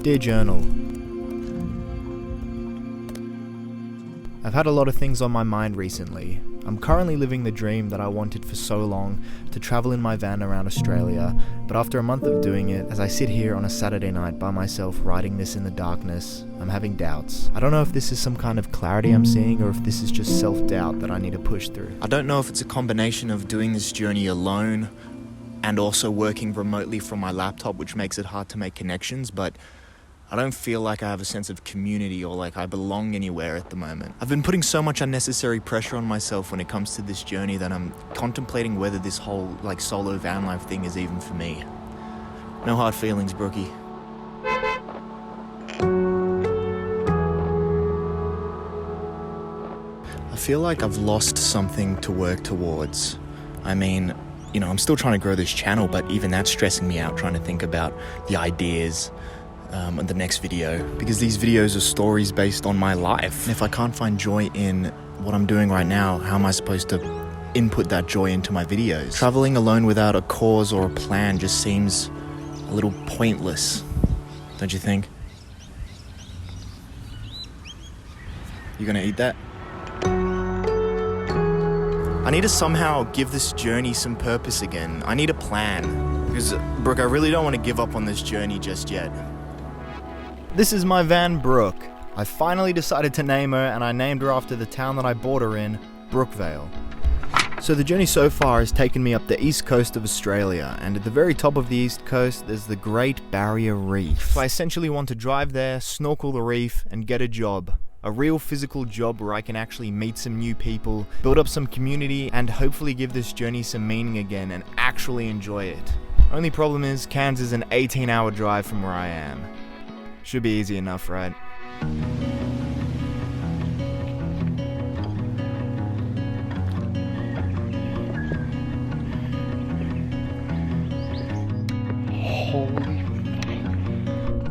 Dear Journal, I've had a lot of things on my mind recently. I'm currently living the dream that I wanted for so long, to travel in my van around Australia, but after a month of doing it, as I sit here on a Saturday night by myself writing this in the darkness, I'm having doubts. I don't know if this is some kind of clarity I'm seeing or if this is just self-doubt that I need to push through. I don't know if it's a combination of doing this journey alone and also working remotely from my laptop, which makes it hard to make connections, but I don't feel like I have a sense of community or like I belong anywhere at the moment. I've been putting so much unnecessary pressure on myself when it comes to this journey that I'm contemplating whether this whole solo van life thing is even for me. No hard feelings, Brookie. I feel like I've lost something to work towards. I mean, I'm still trying to grow this channel, but even that's stressing me out, trying to think about the ideas on the next video, because these videos are stories based on my life. And if I can't find joy in what I'm doing right now, how am I supposed to input that joy into my videos? Traveling alone without a cause or a plan just seems a little pointless, don't you think? You gonna eat that? I need to somehow give this journey some purpose again. I need a plan. Because, Brooke, I really don't want to give up on this journey just yet. This is my van, Brooke. I finally decided to name her, and I named her after the town that I bought her in, Brookvale. So the journey so far has taken me up the east coast of Australia, and at the very top of the east coast there's the Great Barrier Reef. So I essentially want to drive there, snorkel the reef, and get a job. A real physical job where I can actually meet some new people, build up some community, and hopefully give this journey some meaning again and actually enjoy it. Only problem is, Cairns is an 18-hour drive from where I am. Should be easy enough, right?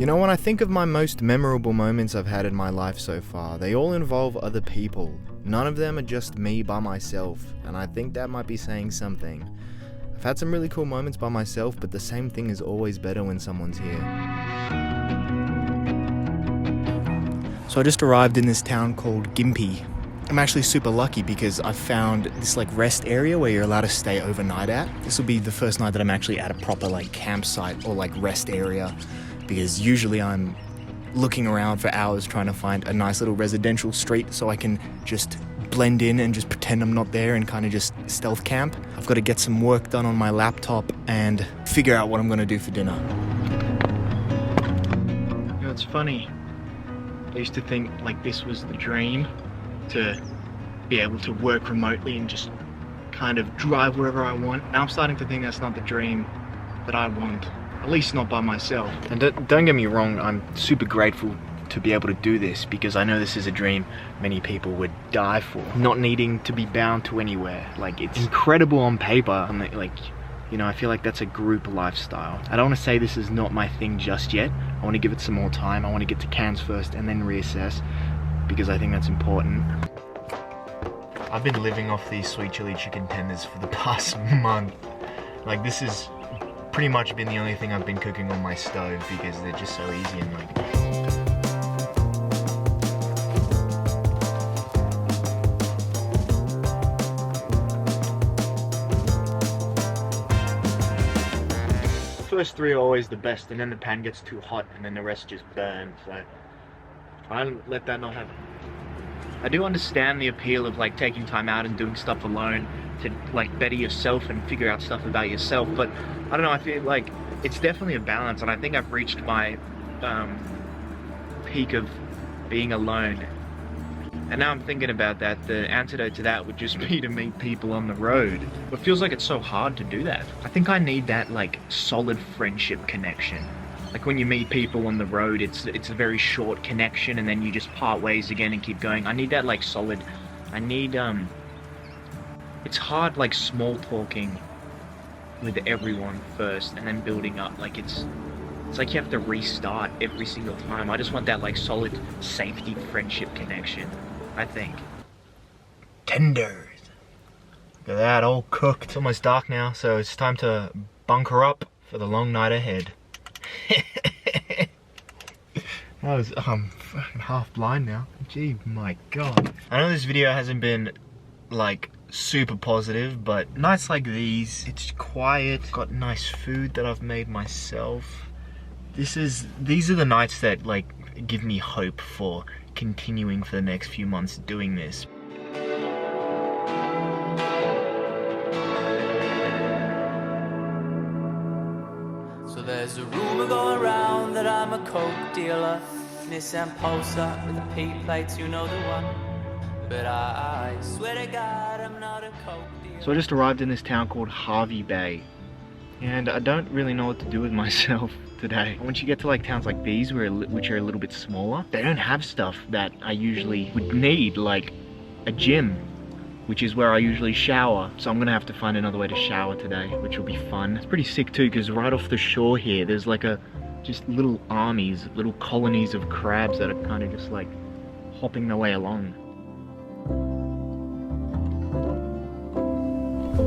When I think of my most memorable moments I've had in my life so far, they all involve other people. None of them are just me by myself, and I think that might be saying something. I've had some really cool moments by myself, but the same thing is always better when someone's here. So I just arrived in this town called Gympie. I'm actually super lucky because I found this rest area where you're allowed to stay overnight at. This will be the first night that I'm actually at a proper campsite or rest area, because usually I'm looking around for hours trying to find a nice little residential street so I can just blend in and just pretend I'm not there and kind of just stealth camp. I've got to get some work done on my laptop and figure out what I'm going to do for dinner. It's funny. I used to think this was the dream, to be able to work remotely and just kind of drive wherever I want. Now I'm starting to think that's not the dream that I want, at least not by myself. And don't get me wrong, I'm super grateful to be able to do this, because I know this is a dream many people would die for. Not needing to be bound to anywhere. It's incredible on paper. I feel like that's a group lifestyle. I don't want to say this is not my thing just yet. I want to give it some more time. I want to get to Cairns first and then reassess, because I think that's important. I've been living off these sweet chili chicken tenders for the past month. This has pretty much been the only thing I've been cooking on my stove, because they're just so easy and first three are always the best, and then the pan gets too hot and then the rest just burns, so try and let that not happen. I do understand the appeal of taking time out and doing stuff alone to better yourself and figure out stuff about yourself, but I don't know, I feel like it's definitely a balance, and I think I've reached my peak of being alone. And now I'm thinking about that, the antidote to that would just be to meet people on the road. It feels like it's so hard to do that. I think I need that solid friendship connection. When you meet people on the road, it's a very short connection and then you just part ways again and keep going. I need that solid, I need, it's hard small talking with everyone first and then building up. It's like you have to restart every single time. I just want that solid safety friendship connection, I think. Tenders. Look at that, all cooked. It's almost dark now, so it's time to bunker up for the long night ahead. I was fucking half blind now. Gee, my God. I know this video hasn't been like super positive, but nights like these, it's quiet, got nice food that I've made myself. These are the nights that like give me hope for continuing for the next few months doing this. So there's a rumor going around that I'm a coke dealer, Nissan Pulsar with the P plates, you know the one. But I swear to God I'm not a coke dealer. So I just arrived in this town called Harvey Bay, and I don't really know what to do with myself today. Once you get to like towns like these which are a little bit smaller, they don't have stuff that I usually would need, like a gym, which is where I usually shower. So I'm gonna have to find another way to shower today, which will be fun. It's pretty sick too, because right off the shore here, there's like just little armies, little colonies of crabs that are kind of just like hopping their way along.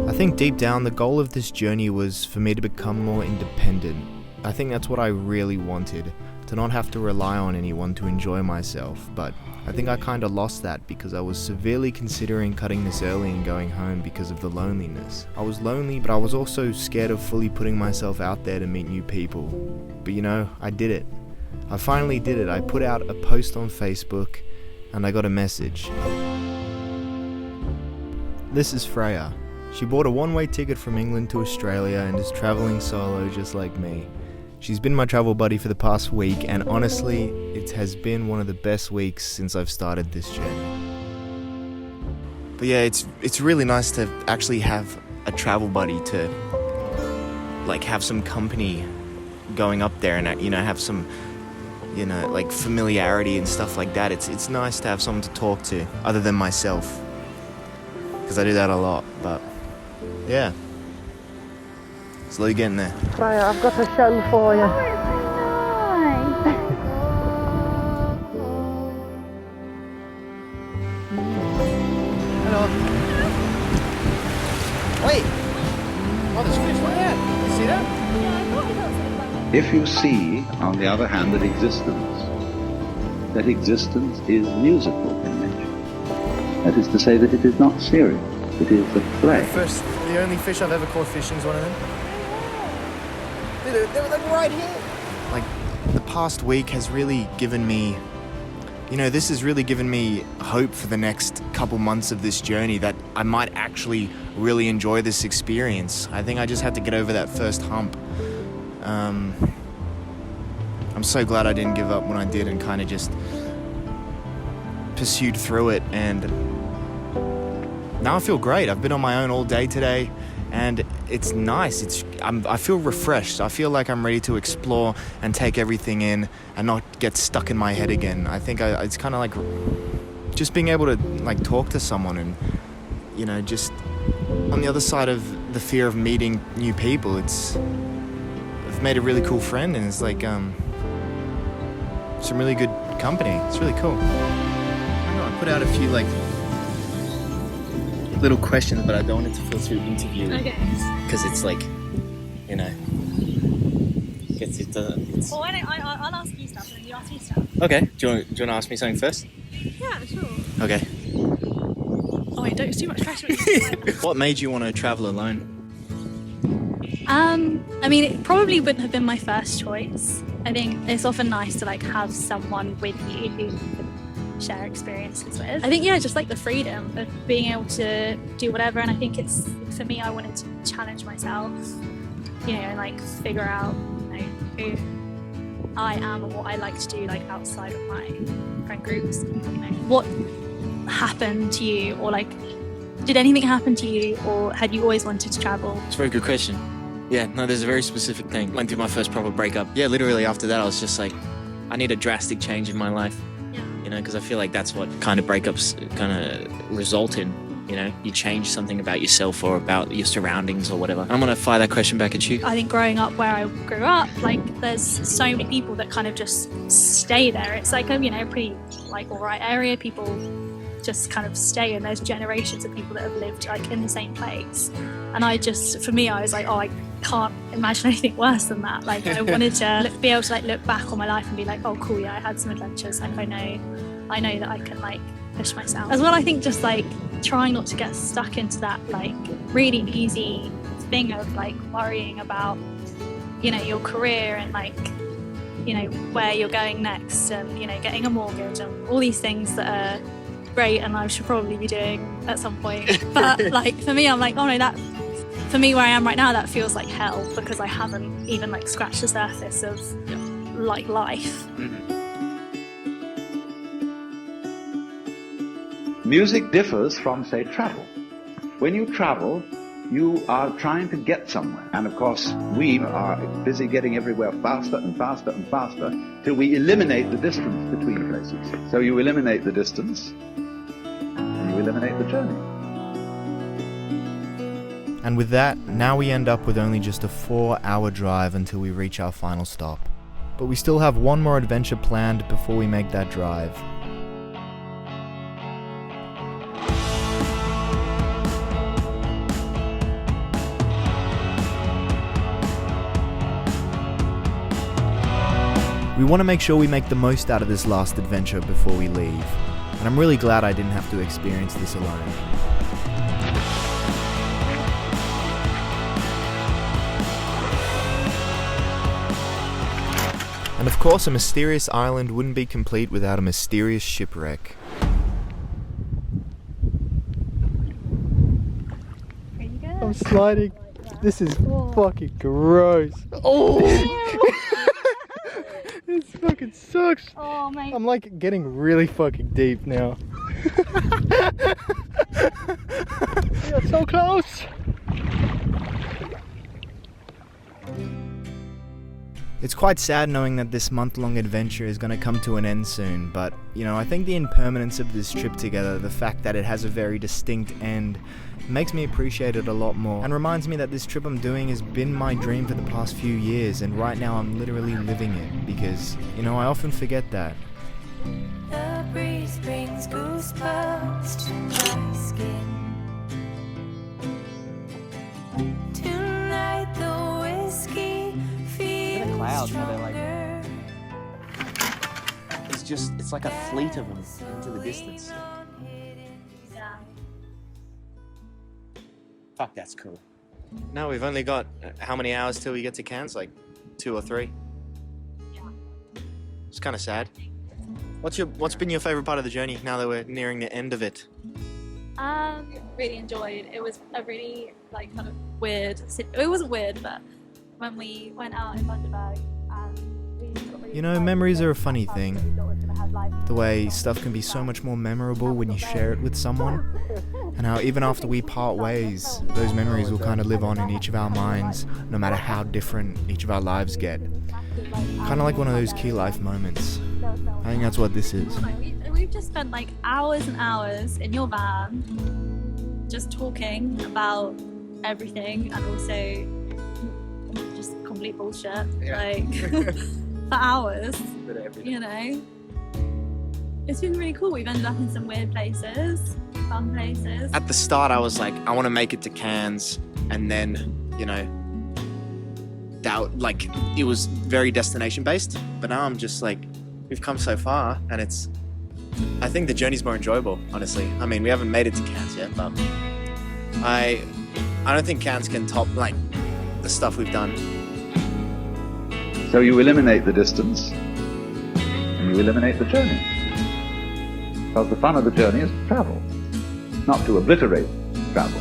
I think deep down the goal of this journey was for me to become more independent. I think that's what I really wanted, to not have to rely on anyone to enjoy myself, but I think I kinda lost that because I was severely considering cutting this early and going home because of the loneliness. I was lonely, but I was also scared of fully putting myself out there to meet new people. But you know, I did it. I finally did it. I put out a post on Facebook and I got a message. This is Freya. She bought a one-way ticket from England to Australia and is travelling solo just like me. She's been my travel buddy for the past week, and honestly, it has been one of the best weeks since I've started this journey. But yeah, it's really nice to actually have a travel buddy, to like have some company going up there and, you know, have some, you know, like familiarity and stuff like that. It's nice to have someone to talk to other than myself, because I do that a lot. But yeah, slowly getting there. Freya, I've got a show for you. Hello. Wait! Oh, there's fish right there. You see that? If you see, on the other hand, that existence is musical in nature. That is to say that it is not serious. It is a play. The only fish I've ever caught fishing is one of them. They were like right here. Like, the past week has really given me, you know, this has really given me hope for the next couple months of this journey, that I might actually really enjoy this experience. I think I just had to get over that first hump. I'm so glad I didn't give up when I did and kind of just pursued through it, and now I feel great. I've been on my own all day today, and it's nice. I feel refreshed. I feel like I'm ready to explore and take everything in and not get stuck in my head again. I think it's kind of like just being able to like talk to someone, and you know, just on the other side of the fear of meeting new people, I've made a really cool friend, and it's like some really good company. It's really cool. I don't know, I put out a few like little questions, but I don't want it to feel too interview. Okay. Because it's like, you know, Well, why don't I'll ask you stuff and then you ask me stuff. Okay. Do you want to ask me something first? Yeah, sure. Okay. Oh wait, don't too much pressure. What made you want to travel alone? I mean, it probably wouldn't have been my first choice. I think it's often nice to like have someone with you who you can share experiences with. I think, yeah, just like the freedom of being able to do whatever. And I think it's, for me, I wanted to challenge myself, you know, and like figure out, you know, who I am and what I like to do, like outside of my friend groups. You know, what happened to you, or like, did anything happen to you, or had you always wanted to travel? It's a very good question. Yeah, no, there's a very specific thing. Went through my first proper breakup. Yeah, literally after that, I was just like, I need a drastic change in my life. Yeah. You know, because I feel like that's what kind of breakups kind of result in. You know, you change something about yourself or about your surroundings or whatever. I'm going to fire that question back at you. I think growing up where I grew up, like there's so many people that kind of just stay there. It's like a, you know, pretty like all right area. People just kind of stay, and there's generations of people that have lived like in the same place. And I just, for me, I was like, oh, can't imagine anything worse than that. Like, I wanted to be able to like look back on my life and be like, oh cool, yeah, I had some adventures. Like, I know that I can like push myself as well. I think just like trying not to get stuck into that like really easy thing of like worrying about, you know, your career and like, you know, where you're going next, and, you know, getting a mortgage and all these things that are great and I should probably be doing at some point. But like for me, I'm like, oh no, that for me where I am right now, that feels like hell, because I haven't even like scratched the surface of like life. Music differs from, say, travel. When you travel, you are trying to get somewhere. And of course, we are busy getting everywhere faster and faster and faster till we eliminate the distance between places. So you eliminate the distance, and you eliminate the journey. And with that, now we end up with only just a 4-hour drive until we reach our final stop. But we still have one more adventure planned before we make that drive. We want to make sure we make the most out of this last adventure before we leave, and I'm really glad I didn't have to experience this alone. And of course, a mysterious island wouldn't be complete without a mysterious shipwreck. There you go. I'm sliding. This is fucking gross. Oh! This fucking sucks. Oh mate. I'm like getting really fucking deep now. We are so close. It's quite sad knowing that this month-long adventure is going to come to an end soon, but, you know, I think the impermanence of this trip together, the fact that it has a very distinct end, makes me appreciate it a lot more, and reminds me that this trip I'm doing has been my dream for the past few years, and right now I'm literally living it, because, you know, I often forget that. The breeze brings goosebumps to my skin. Tonight the whiskey feels stronger. It's like a fleet of them into the distance. Yeah. Fuck, that's cool. No, we've only got how many hours till we get to Cairns? Like 2 or 3? Yeah. It's kind of sad. What's been your favorite part of the journey now that we're nearing the end of it? Really enjoyed. It was a really like kind of weird. It wasn't weird, but when we went out in Bundaberg and we got really You know, memories are a funny thing. The way stuff can be so much more memorable when you share it with someone, and how even after we part ways, those memories will kind of live on in each of our minds, no matter how different each of our lives get. Kind of like one of those key life moments. I think that's what this is. We've just spent like hours and hours in your van just talking about everything, and also just complete bullshit, like for hours, you know. It's been really cool. We've ended up in some weird places, fun places. At the start, I was like, I want to make it to Cairns, and then, you know, that, like, it was very destination based. But now I'm just like, we've come so far, and I think the journey's more enjoyable, honestly. I mean, we haven't made it to Cairns yet, but I don't think Cairns can top, like, the stuff we've done. So you eliminate the distance, and you eliminate the journey. Because the fun of the journey is to travel, not to obliterate travel.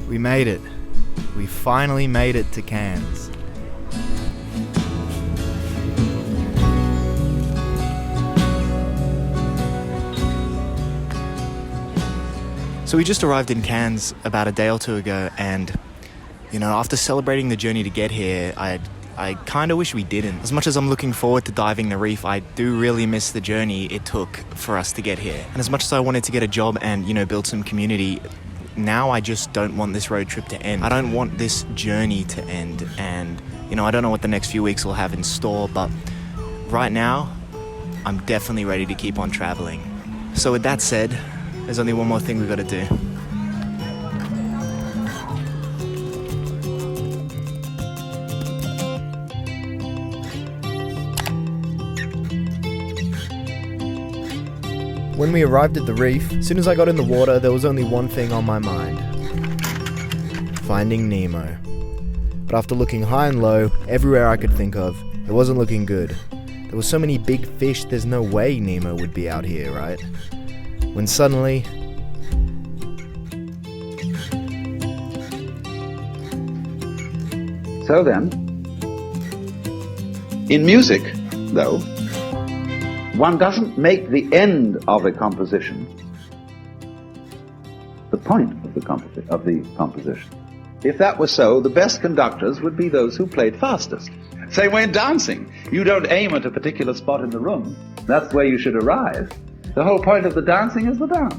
We made it. We finally made it to Cairns. So we just arrived in Cairns about a day or two ago, and, you know, after celebrating the journey to get here, I kind of wish we didn't. As much as I'm looking forward to diving the reef, I do really miss the journey it took for us to get here. And as much as I wanted to get a job and, you know, build some community, now I just don't want this road trip to end. I don't want this journey to end, and, you know, I don't know what the next few weeks will have in store, but right now, I'm definitely ready to keep on traveling. So with that said, there's only one more thing we've got to do. When we arrived at the reef, as soon as I got in the water, there was only one thing on my mind. Finding Nemo. But after looking high and low, everywhere I could think of, it wasn't looking good. There were so many big fish, there's no way Nemo would be out here, right? When suddenly... So then, in music, though, one doesn't make the end of a composition the point of the composition. If that was so, the best conductors would be those who played fastest. Same way in dancing. You don't aim at a particular spot in the room. That's where you should arrive. The whole point of the dancing is the dance.